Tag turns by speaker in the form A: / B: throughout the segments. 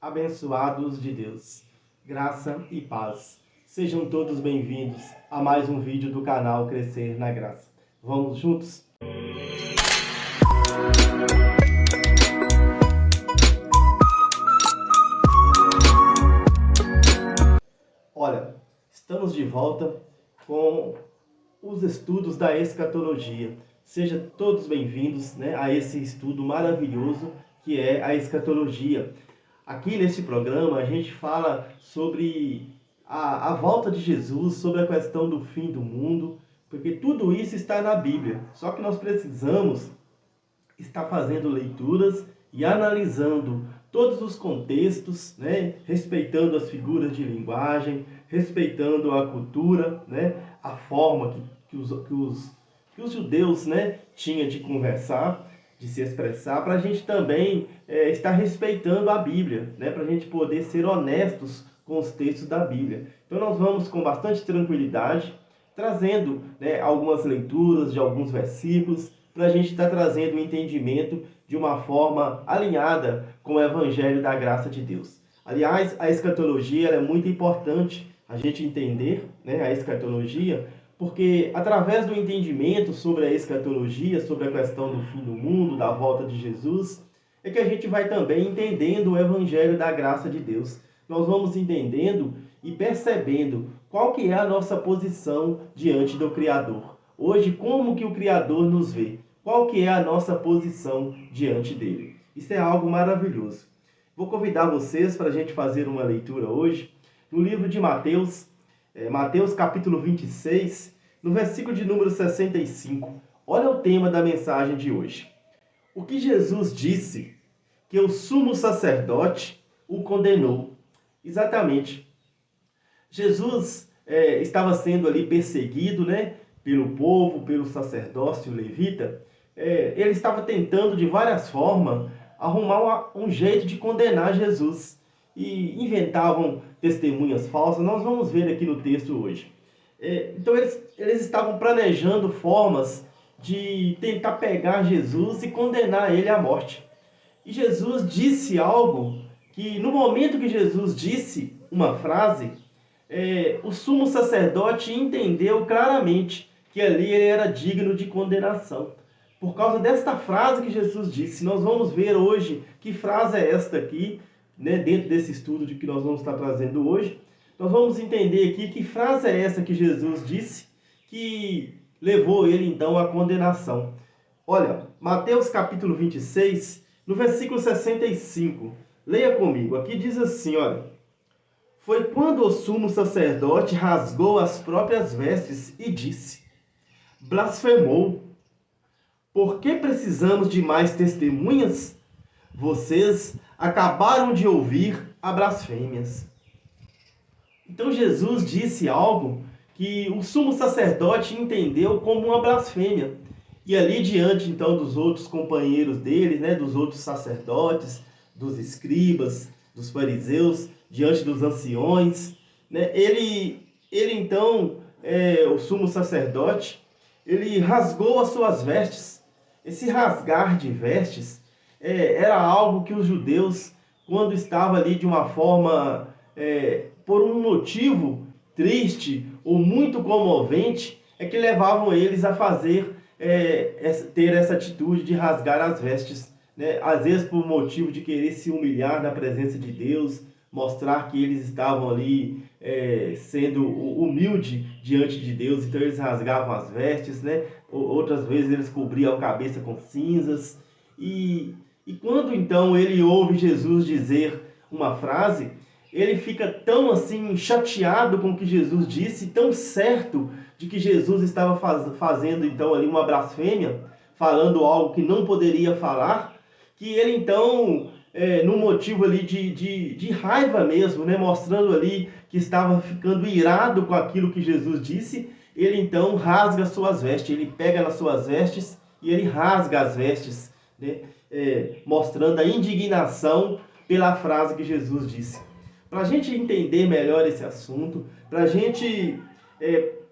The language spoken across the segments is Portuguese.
A: Abençoados de Deus, graça e paz. Sejam todos bem-vindos a mais um vídeo do canal Crescer na Graça. Vamos juntos? Olha, estamos de volta com os estudos da escatologia. Sejam todos bem-vindos, a esse estudo maravilhoso que é a escatologia. Aqui neste programa a gente fala sobre a volta de Jesus, sobre a questão do fim do mundo, porque tudo isso está na Bíblia. Só que nós precisamos estar fazendo leituras e analisando todos os contextos, respeitando as figuras de linguagem, respeitando a cultura, a forma que os judeus tinham de conversar, de se expressar, para a gente também estar respeitando a Bíblia, para a gente poder ser honestos com os textos da Bíblia. Então nós vamos com bastante tranquilidade, trazendo algumas leituras de alguns versículos, para a gente estar trazendo o entendimento de uma forma alinhada com o Evangelho da graça de Deus. Aliás, a escatologia é muito importante a gente entender a escatologia, porque através do entendimento sobre a escatologia, sobre a questão do fim do mundo, da volta de Jesus, é que a gente vai também entendendo o Evangelho da graça de Deus. Nós vamos entendendo e percebendo qual que é a nossa posição diante do Criador. Hoje, como que o Criador nos vê? Qual que é a nossa posição diante dele? Isso é algo maravilhoso. Vou convidar vocês para a gente fazer uma leitura hoje no livro de Mateus, Mateus capítulo 26, no versículo de número 65. Olha o tema da mensagem de hoje. O que Jesus disse que o sumo sacerdote o condenou. Exatamente. Jesus estava sendo ali perseguido, pelo povo, pelo sacerdócio levita. Ele estava tentando de várias formas arrumar um jeito de condenar Jesus. E inventavam testemunhas falsas. Nós vamos ver aqui no texto hoje. Então eles estavam planejando formas de tentar pegar Jesus e condenar ele à morte. E Jesus disse algo que, no momento que Jesus disse uma frase, o sumo sacerdote entendeu claramente que ali ele era digno de condenação. Por causa desta frase que Jesus disse, nós vamos ver hoje que frase é esta aqui, dentro desse estudo de que nós vamos estar trazendo hoje. Nós vamos entender aqui que frase é essa que Jesus disse que levou ele então à condenação. Olha, Mateus capítulo 26, no versículo 65. Leia comigo. Aqui diz assim, olha. Foi quando o sumo sacerdote rasgou as próprias vestes e disse: blasfemou. Por que precisamos de mais testemunhas? Vocês acabaram de ouvir a blasfêmias. Então Jesus disse algo que o sumo sacerdote entendeu como uma blasfêmia. E ali diante então dos outros companheiros dele, dos outros sacerdotes, dos escribas, dos fariseus, diante dos anciões, ele então, o sumo sacerdote, ele rasgou as suas vestes. Esse rasgar de vestes era algo que os judeus, quando estavam ali de uma forma, por um motivo triste ou muito comovente, é que levavam eles a fazer, ter essa atitude de rasgar as vestes, às vezes por motivo de querer se humilhar na presença de Deus, mostrar que eles estavam ali sendo humilde diante de Deus, então eles rasgavam as vestes, Outras vezes eles cobriam a cabeça com cinzas. E quando então ele ouve Jesus dizer uma frase, ele fica tão assim chateado com o que Jesus disse, tão certo de que Jesus estava fazendo então ali uma blasfêmia, falando algo que não poderia falar, que ele então, num motivo ali de raiva mesmo, mostrando ali que estava ficando irado com aquilo que Jesus disse, ele então rasga suas vestes, ele pega nas suas vestes e ele rasga as vestes, mostrando a indignação pela frase que Jesus disse. Para a gente entender melhor esse assunto, para a gente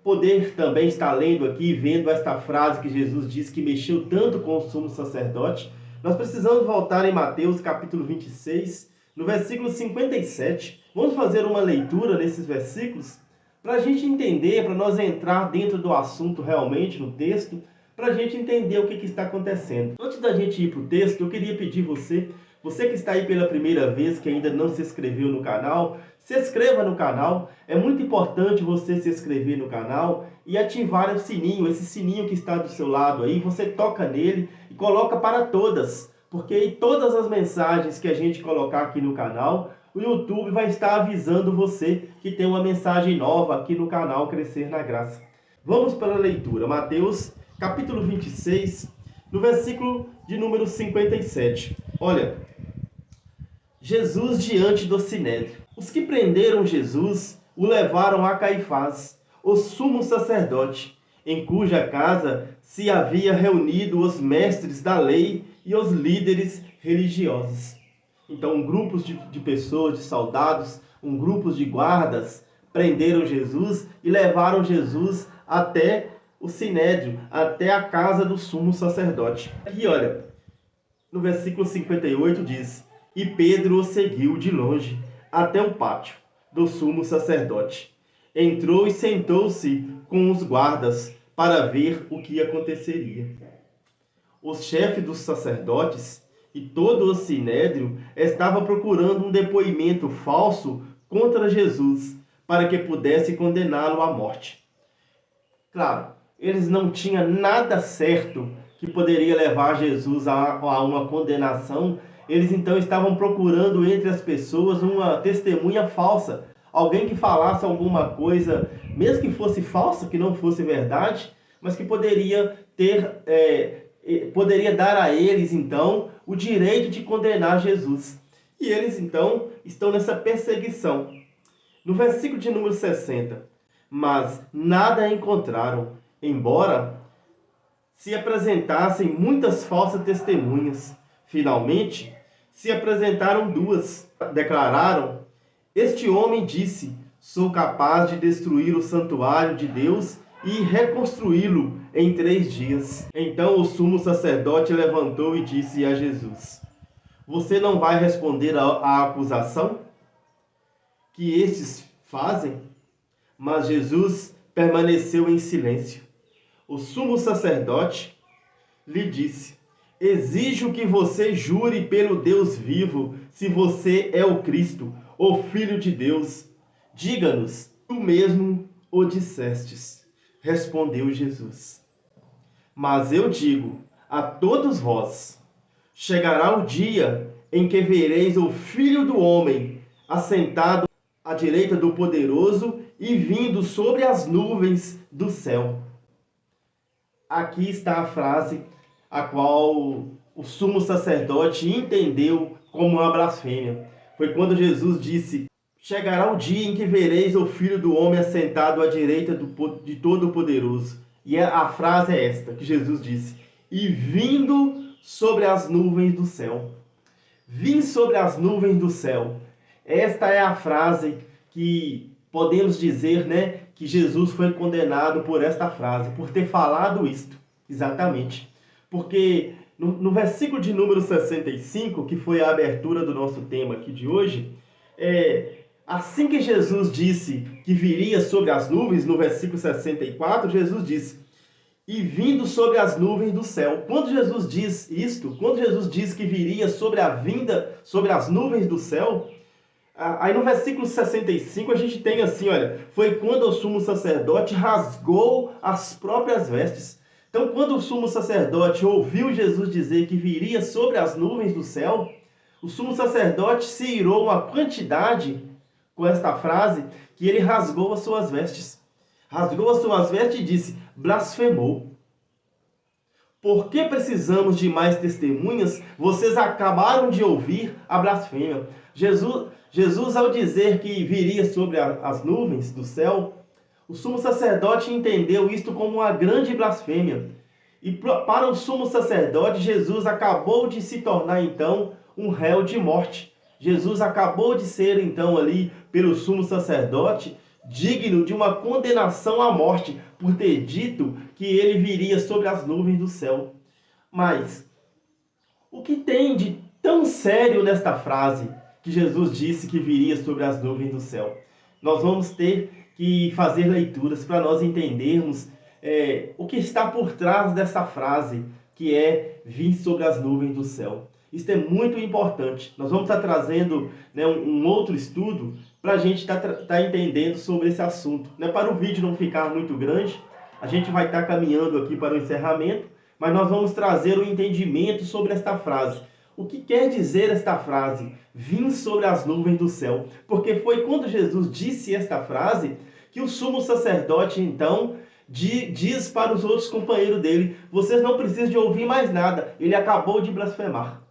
A: poder também estar lendo aqui, vendo esta frase que Jesus disse que mexeu tanto com o sumo sacerdote, nós precisamos voltar em Mateus capítulo 26, no versículo 57. Vamos fazer uma leitura nesses versículos para a gente entender, para nós entrar dentro do assunto realmente, no texto, para a gente entender o que está acontecendo. Antes da gente ir para o texto, eu queria pedir você que está aí pela primeira vez, que ainda não se inscreveu no canal, se inscreva no canal. É muito importante você se inscrever no canal e ativar o sininho, esse sininho que está do seu lado aí, você toca nele e coloca para todas, porque todas as mensagens que a gente colocar aqui no canal, o YouTube vai estar avisando você que tem uma mensagem nova aqui no canal Crescer na Graça. Vamos para a leitura. Mateus, capítulo 26, no versículo de número 57. Olha, Jesus diante do sinédrio. Os que prenderam Jesus o levaram a Caifás, o sumo sacerdote, em cuja casa se havia reunido os mestres da lei e os líderes religiosos. Então, grupos de pessoas, de soldados, grupos de guardas, prenderam Jesus e levaram Jesus até o sinédrio, até a casa do sumo sacerdote. E olha, no versículo 58 diz: e Pedro o seguiu de longe até o pátio do sumo sacerdote. Entrou e sentou-se com os guardas para ver o que aconteceria. O chefe dos sacerdotes e todo o sinédrio estava procurando um depoimento falso contra Jesus, para que pudesse condená-lo à morte. Claro, eles não tinham nada certo que poderia levar Jesus a uma condenação. Eles então estavam procurando entre as pessoas uma testemunha falsa, alguém que falasse alguma coisa, mesmo que fosse falsa, que não fosse verdade, mas que poderia dar a eles então o direito de condenar Jesus. E eles então estão nessa perseguição. No versículo de número 60, mas nada encontraram, embora se apresentassem muitas falsas testemunhas. Finalmente, se apresentaram duas. Declararam: este homem disse, sou capaz de destruir o santuário de Deus e reconstruí-lo em 3 dias. Então o sumo sacerdote levantou e disse a Jesus: você não vai responder à acusação que estes fazem? Mas Jesus permaneceu em silêncio. O sumo sacerdote lhe disse: exijo que você jure pelo Deus vivo, se você é o Cristo, o Filho de Deus. Diga-nos, tu mesmo o dissestes. Respondeu Jesus: mas eu digo a todos vós, chegará o dia em que vereis o Filho do Homem assentado à direita do Poderoso e vindo sobre as nuvens do céu. Aqui está a frase a qual o sumo sacerdote entendeu como uma blasfêmia. Foi quando Jesus disse: chegará o dia em que vereis o Filho do Homem assentado à direita de Todo-Poderoso. E a frase é esta, que Jesus disse: e vindo sobre as nuvens do céu. Vim sobre as nuvens do céu. Esta é a frase que podemos dizer, que Jesus foi condenado por esta frase, por ter falado isto. Exatamente. Porque no versículo de número 65, que foi a abertura do nosso tema aqui de hoje, assim que Jesus disse que viria sobre as nuvens, no versículo 64, Jesus disse: e vindo sobre as nuvens do céu. Quando Jesus diz isto, quando Jesus diz que viria sobre a vinda, sobre as nuvens do céu, aí no versículo 65 a gente tem assim, olha, foi quando o sumo sacerdote rasgou as próprias vestes. Então, quando o sumo sacerdote ouviu Jesus dizer que viria sobre as nuvens do céu, o sumo sacerdote se irou uma quantidade com esta frase que ele rasgou as suas vestes. Rasgou as suas vestes e disse: blasfemou. Por que precisamos de mais testemunhas? Vocês acabaram de ouvir a blasfêmia. Jesus, ao dizer que viria sobre as nuvens do céu, o sumo sacerdote entendeu isto como uma grande blasfêmia. E para o sumo sacerdote, Jesus acabou de se tornar então um réu de morte. Jesus acabou de ser então ali, pelo sumo sacerdote, digno de uma condenação à morte, por ter dito que ele viria sobre as nuvens do céu. Mas o que tem de tão sério nesta frase? que Jesus disse que viria sobre as nuvens do céu. Nós vamos ter que fazer leituras para nós entendermos o que está por trás dessa frase, que é vir sobre as nuvens do céu. Isso é muito importante. Nós vamos estar trazendo, né, um outro estudo para a gente estar entendendo sobre esse assunto. Né? Para o vídeo não ficar muito grande, a gente vai estar caminhando aqui para o encerramento, mas nós vamos trazer o entendimento sobre esta frase. O que quer dizer esta frase? Vim sobre as nuvens do céu. Porque foi quando Jesus disse esta frase que o sumo sacerdote, então, diz para os outros companheiros dele: vocês não precisam de ouvir mais nada, ele acabou de blasfemar.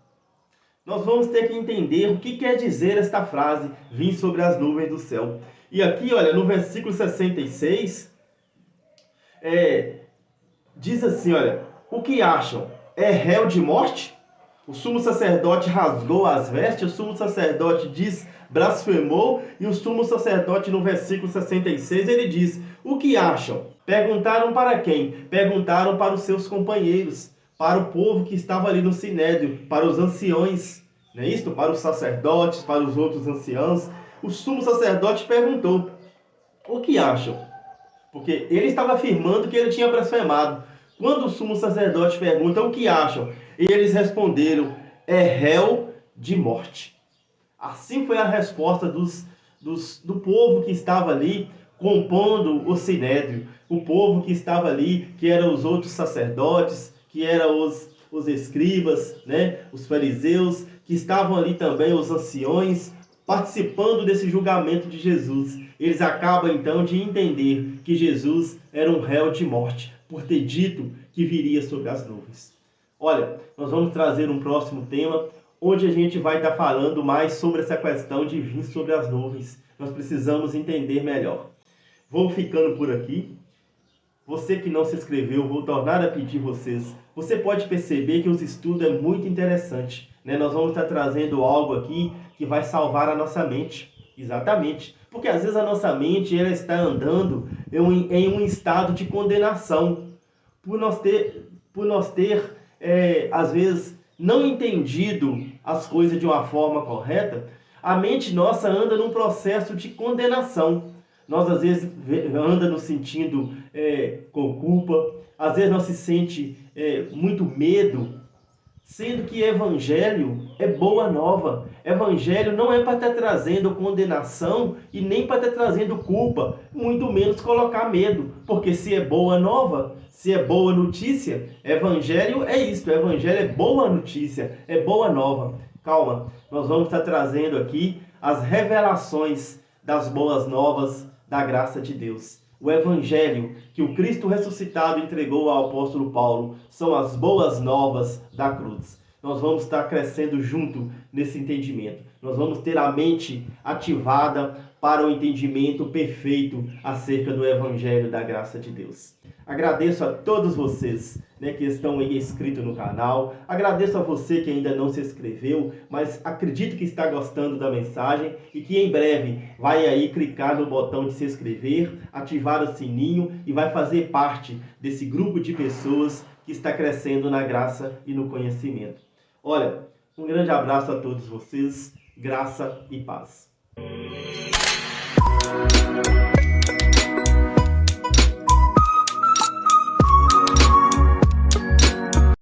A: Nós vamos ter que entender o que quer dizer esta frase, vim sobre as nuvens do céu. E aqui, olha, no versículo 66, diz assim, olha, o que acham? É réu de morte? O sumo sacerdote rasgou as vestes, o sumo sacerdote diz, blasfemou, e o sumo sacerdote no versículo 66, ele diz, o que acham? Perguntaram para quem? Perguntaram para os seus companheiros, para o povo que estava ali no sinédrio, para os anciões, não é isso? Para os sacerdotes, para os outros anciãos. O sumo sacerdote perguntou, o que acham? Porque ele estava afirmando que ele tinha blasfemado. Quando o sumo sacerdote pergunta o que acham, eles responderam, é réu de morte. Assim foi a resposta do povo que estava ali compondo o sinédrio. O povo que estava ali, que eram os outros sacerdotes, que eram os escribas, né? Os fariseus, que estavam ali também, os anciões, participando desse julgamento de Jesus. Eles acabam então de entender que Jesus era um réu de morte, por ter dito que viria sobre as nuvens. Olha, nós vamos trazer um próximo tema, onde a gente vai estar falando mais sobre essa questão de vir sobre as nuvens. Nós precisamos entender melhor. Vou ficando por aqui. Você que não se inscreveu, vou tornar a pedir vocês. Você pode perceber que os estudos é muito interessante, né? Nós vamos estar trazendo algo aqui que vai salvar a nossa mente. Exatamente. Porque às vezes a nossa mente ela está andando em um estado de condenação. Por nós ter às vezes, não entendido as coisas de uma forma correta, a mente nossa anda num processo de condenação. Nós, às vezes, anda nos sentindo com culpa, às vezes nós se sente muito medo, sendo que evangelho é boa nova. Evangelho não é para estar trazendo condenação e nem para estar trazendo culpa, muito menos colocar medo, porque se é boa nova, se é boa notícia, evangelho é isso, evangelho é boa notícia, é boa nova. Calma, nós vamos estar trazendo aqui as revelações das boas novas da graça de Deus. O evangelho que o Cristo ressuscitado entregou ao apóstolo Paulo são as boas novas da cruz. Nós vamos estar crescendo junto nesse entendimento. Nós vamos ter a mente ativada para o entendimento perfeito acerca do evangelho da graça de Deus. Agradeço a todos vocês, né, que estão aí inscritos no canal. Agradeço a você que ainda não se inscreveu, mas acredito que está gostando da mensagem e que em breve vai aí clicar no botão de se inscrever, ativar o sininho e vai fazer parte desse grupo de pessoas que está crescendo na graça e no conhecimento. Olha, um grande abraço a todos vocês, graça e paz.